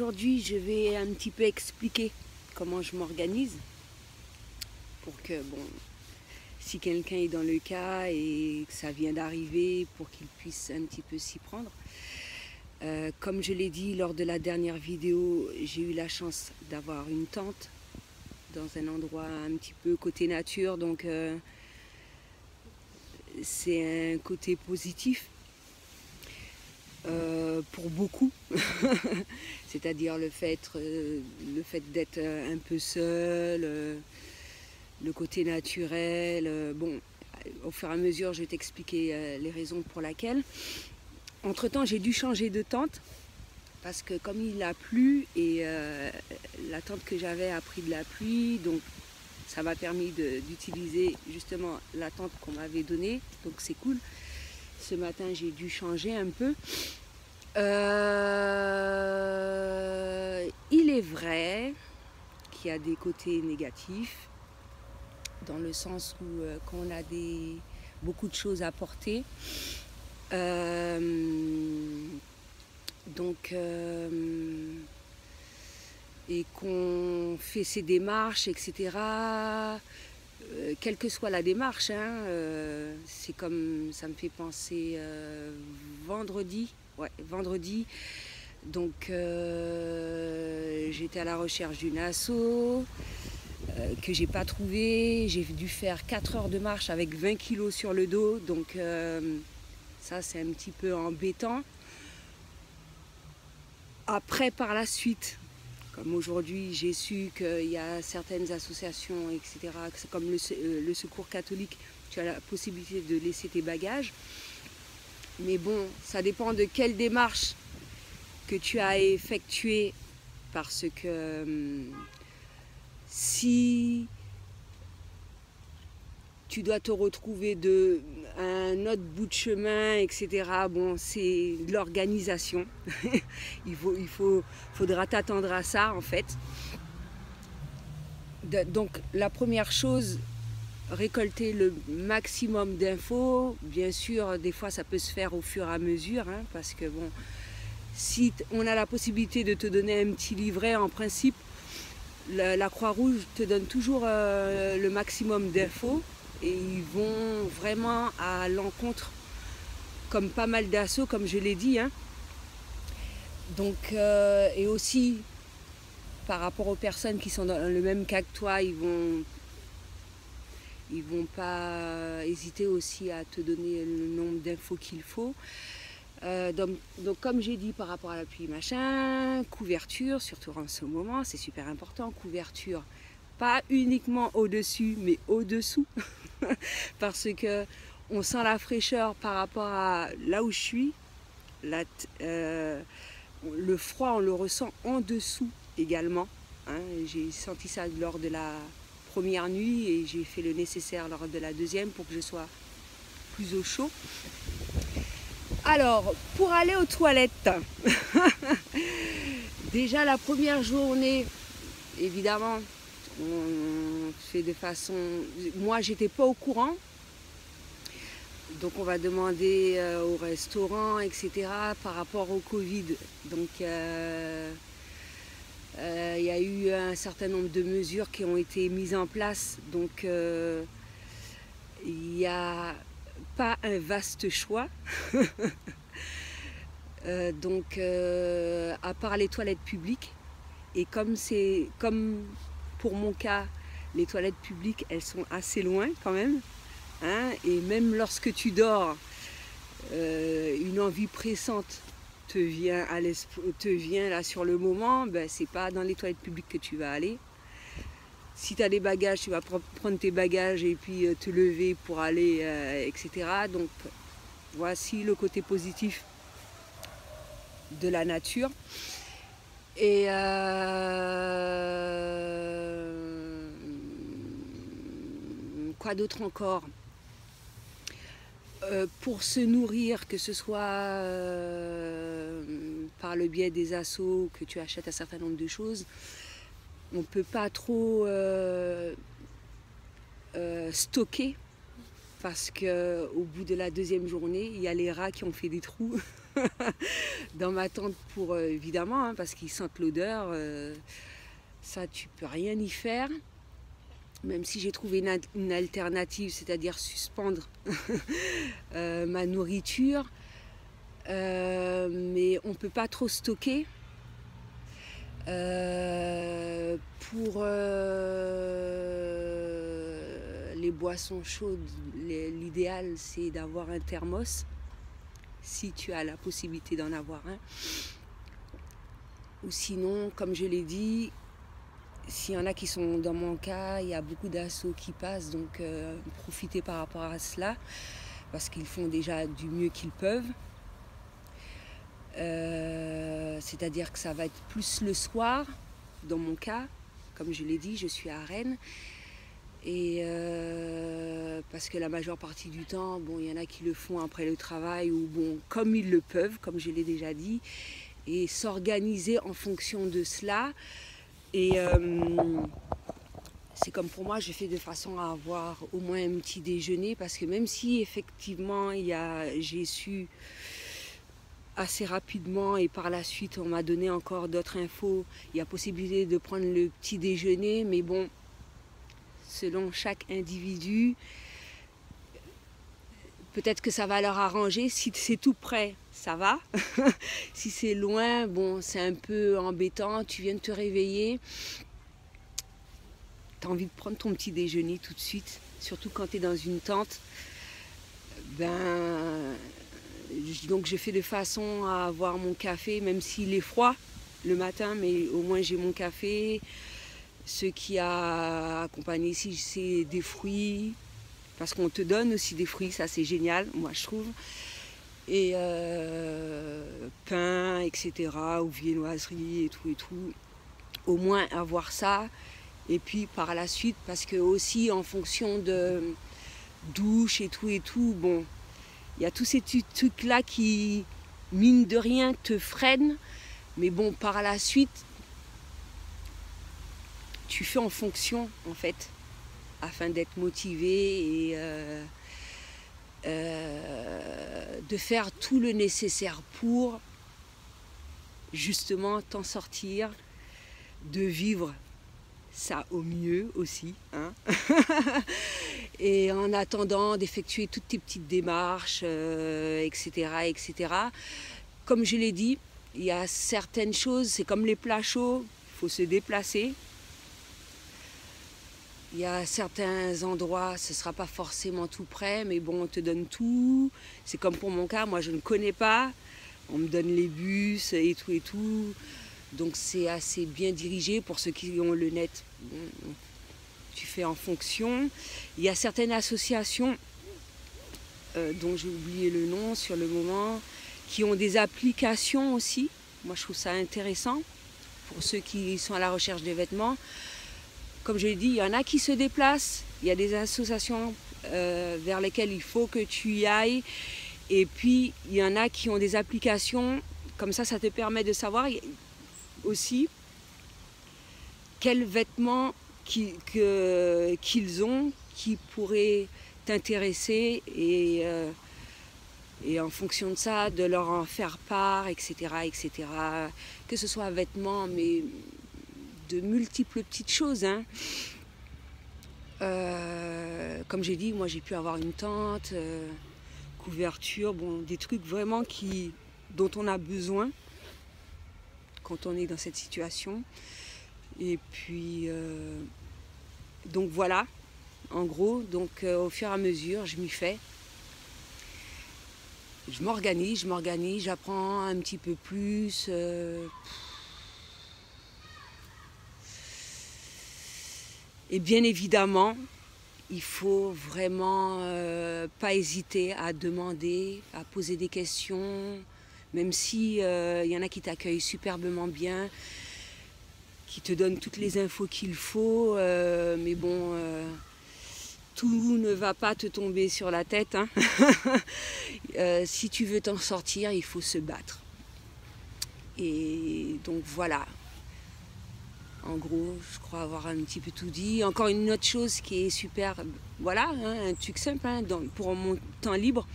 aujourd'hui, je vais un petit peu expliquer comment je m'organise pour que, bon, si quelqu'un est dans le cas et que ça vient d'arriver, pour qu'il puisse un petit peu s'y prendre. Comme je l'ai dit lors de la dernière vidéo, j'ai eu la chance d'avoir une tente dans un endroit un petit peu côté nature, donc c'est un côté positif pour beaucoup, c'est-à-dire le fait d'être un peu seul, le côté naturel. Bon, au fur et à mesure, je vais t'expliquer les raisons pour lesquelles. Entre-temps, j'ai dû changer de tente parce que comme il a plu et la tente que j'avais a pris de la pluie, donc ça m'a permis d'utiliser justement la tente qu'on m'avait donnée, donc c'est cool. Ce matin, j'ai dû changer un peu. Il est vrai qu'il y a des côtés négatifs, dans le sens où quand on a beaucoup de choses à porter, et qu'on fait ses démarches, etc. Quelle que soit la démarche, hein, c'est comme, ça me fait penser vendredi, donc j'étais à la recherche d'une asso que j'ai pas trouvée. J'ai dû faire 4 heures de marche avec 20 kilos sur le dos, donc ça c'est un petit peu embêtant. Après, par la suite, comme aujourd'hui j'ai su qu'il y a certaines associations, etc., comme le Secours catholique, tu as la possibilité de laisser tes bagages. Mais bon, ça dépend de quelle démarche que tu as effectuée, parce que si tu dois te retrouver à un autre bout de chemin, etc., bon, c'est de l'organisation. Faudra t'attendre à ça, en fait. Donc, la première chose, récolter le maximum d'infos. Bien sûr, des fois, ça peut se faire au fur et à mesure, hein, parce que, bon, si on a la possibilité de te donner un petit livret, en principe, la Croix-Rouge te donne toujours le maximum d'infos. Et ils vont vraiment à l'encontre, comme pas mal d'assauts, comme je l'ai dit, hein. Donc, et aussi, par rapport aux personnes qui sont dans le même cas que toi, ils vont pas hésiter aussi à te donner le nombre d'infos qu'il faut. Donc, comme j'ai dit, par rapport à la pluie, machin, couverture, surtout en ce moment, c'est super important, couverture. Pas uniquement au-dessus, mais au-dessous, parce que on sent la fraîcheur par rapport à là où je suis. Le froid, on le ressent en dessous également, hein. J'ai senti ça lors de la première nuit et j'ai fait le nécessaire lors de la deuxième pour que je sois plus au chaud. Alors, pour aller aux toilettes, déjà la première journée, évidemment, on fait de façon... Moi, j'étais pas au courant. Donc, on va demander au restaurant, etc., par rapport au Covid. Donc, il y a eu un certain nombre de mesures qui ont été mises en place. Donc, il n'y a pas un vaste choix. Donc, à part les toilettes publiques. Et comme pour mon cas, les toilettes publiques, elles sont assez loin quand même, hein, et même lorsque tu dors, une envie pressante te vient là sur le moment, ben, c'est pas dans les toilettes publiques que tu vas aller. Si tu as des bagages, tu vas prendre tes bagages et puis te lever pour aller, etc. Donc voici le côté positif de la nature. Et quoi d'autre encore, pour se nourrir, que ce soit par le biais des assos, que tu achètes un certain nombre de choses, on ne peut pas trop stocker, parce qu'au bout de la deuxième journée, il y a les rats qui ont fait des trous dans ma tente pour évidemment, hein, parce qu'ils sentent l'odeur. Ça, tu peux rien y faire. Même si j'ai trouvé une alternative, c'est-à-dire suspendre ma nourriture. Mais on ne peut pas trop stocker. Pour les boissons chaudes, l'idéal c'est d'avoir un thermos, si tu as la possibilité d'en avoir un. Ou sinon, comme je l'ai dit, s'il y en a qui sont dans mon cas, il y a beaucoup d'assauts qui passent, donc profitez par rapport à cela, parce qu'ils font déjà du mieux qu'ils peuvent. C'est-à-dire que ça va être plus le soir, dans mon cas, comme je l'ai dit, je suis à Rennes. Et parce que la majeure partie du temps, bon, il y en a qui le font après le travail ou bon, comme ils le peuvent, comme je l'ai déjà dit, et s'organiser en fonction de cela. Et c'est comme pour moi, je fais de façon à avoir au moins un petit déjeuner, parce que même si effectivement j'ai su assez rapidement et par la suite on m'a donné encore d'autres infos, il y a possibilité de prendre le petit déjeuner, mais bon, selon chaque individu, peut-être que ça va leur arranger. Si c'est tout près, ça va. Si c'est loin, bon, c'est un peu embêtant, tu viens de te réveiller, tu as envie de prendre ton petit déjeuner tout de suite, surtout quand tu es dans une tente. Donc je fais de façon à avoir mon café, même s'il est froid le matin, mais au moins j'ai mon café. Ce qui a accompagné ici, c'est des fruits, parce qu'on te donne aussi des fruits, ça c'est génial, moi je trouve. Et pain, etc., ou viennoiserie et tout. Au moins avoir ça. Et puis par la suite, parce que aussi en fonction de douche et tout, bon, il y a tous ces trucs-là qui, mine de rien, te freinent. Mais bon, par la suite, tu fais en fonction, en fait, afin d'être motivé et de faire tout le nécessaire pour, justement, t'en sortir, de vivre ça au mieux aussi, hein. Et en attendant d'effectuer toutes tes petites démarches, etc. Comme je l'ai dit, il y a certaines choses, c'est comme les plats chauds, il faut se déplacer. Il y a certains endroits, ce ne sera pas forcément tout près, mais bon, on te donne tout. C'est comme pour mon cas, moi je ne connais pas, on me donne les bus et tout. Donc c'est assez bien dirigé pour ceux qui ont le net. Tu fais en fonction. Il y a certaines associations dont j'ai oublié le nom sur le moment, qui ont des applications aussi. Moi je trouve ça intéressant pour ceux qui sont à la recherche des vêtements. Comme je l'ai dit, il y en a qui se déplacent. Il y a des associations vers lesquelles il faut que tu y ailles. Et puis il y en a qui ont des applications. Comme ça te permet de savoir aussi quels vêtements qu'ils ont qui pourraient t'intéresser et en fonction de ça, de leur en faire part, etc. Que ce soit vêtements, mais de multiples petites choses, hein. Comme j'ai dit, moi j'ai pu avoir une tente, couverture, bon, des trucs vraiment dont on a besoin quand on est dans cette situation. Et puis donc voilà, en gros, donc au fur et à mesure je m'y fais, je m'organise, j'apprends un petit peu plus, et bien évidemment il faut vraiment pas hésiter à demander, à poser des questions, même si y en a qui t'accueillent superbement bien, qui te donnent toutes les infos qu'il faut, mais bon, tout ne va pas te tomber sur la tête, hein. Si tu veux t'en sortir, il faut se battre. Et donc voilà, en gros, je crois avoir un petit peu tout dit. Encore une autre chose qui est super, voilà, hein, un truc simple, hein, pour mon temps libre,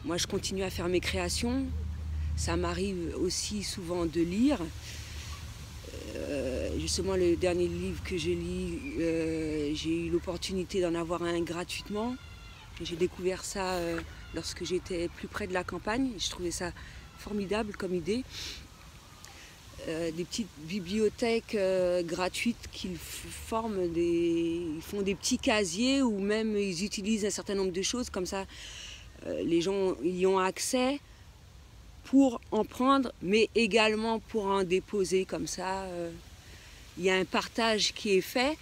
moi je continue à faire mes créations. ça m'arrive aussi souvent de lire. Justement, le dernier livre que j'ai lu, j'ai eu l'opportunité d'en avoir un gratuitement. J'ai découvert ça lorsque j'étais plus près de la campagne. Je trouvais ça formidable comme idée. Des petites bibliothèques gratuites qu'ils forment, ils font des petits casiers ou même ils utilisent un certain nombre de choses. Comme ça, les gens y ont accès pour en prendre, mais également pour en déposer. Comme ça, il y a un partage qui est fait.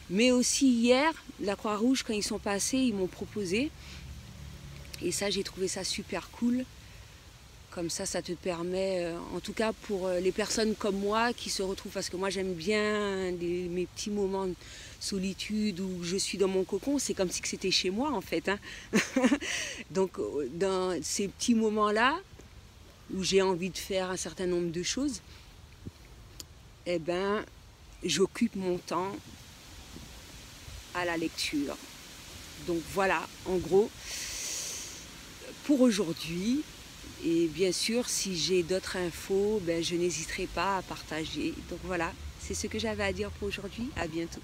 Mais aussi hier, la Croix-Rouge, quand ils sont passés, ils m'ont proposé. Et ça, j'ai trouvé ça super cool. Comme ça te permet, en tout cas pour les personnes comme moi qui se retrouvent, parce que moi j'aime bien mes petits moments de solitude où je suis dans mon cocon, c'est comme si c'était chez moi en fait. Hein. Donc dans ces petits moments-là, où j'ai envie de faire un certain nombre de choses, eh ben, j'occupe mon temps à la lecture. Donc voilà, en gros, pour aujourd'hui. Et bien sûr, si j'ai d'autres infos, ben, je n'hésiterai pas à partager. Donc voilà, c'est ce que j'avais à dire pour aujourd'hui. À bientôt.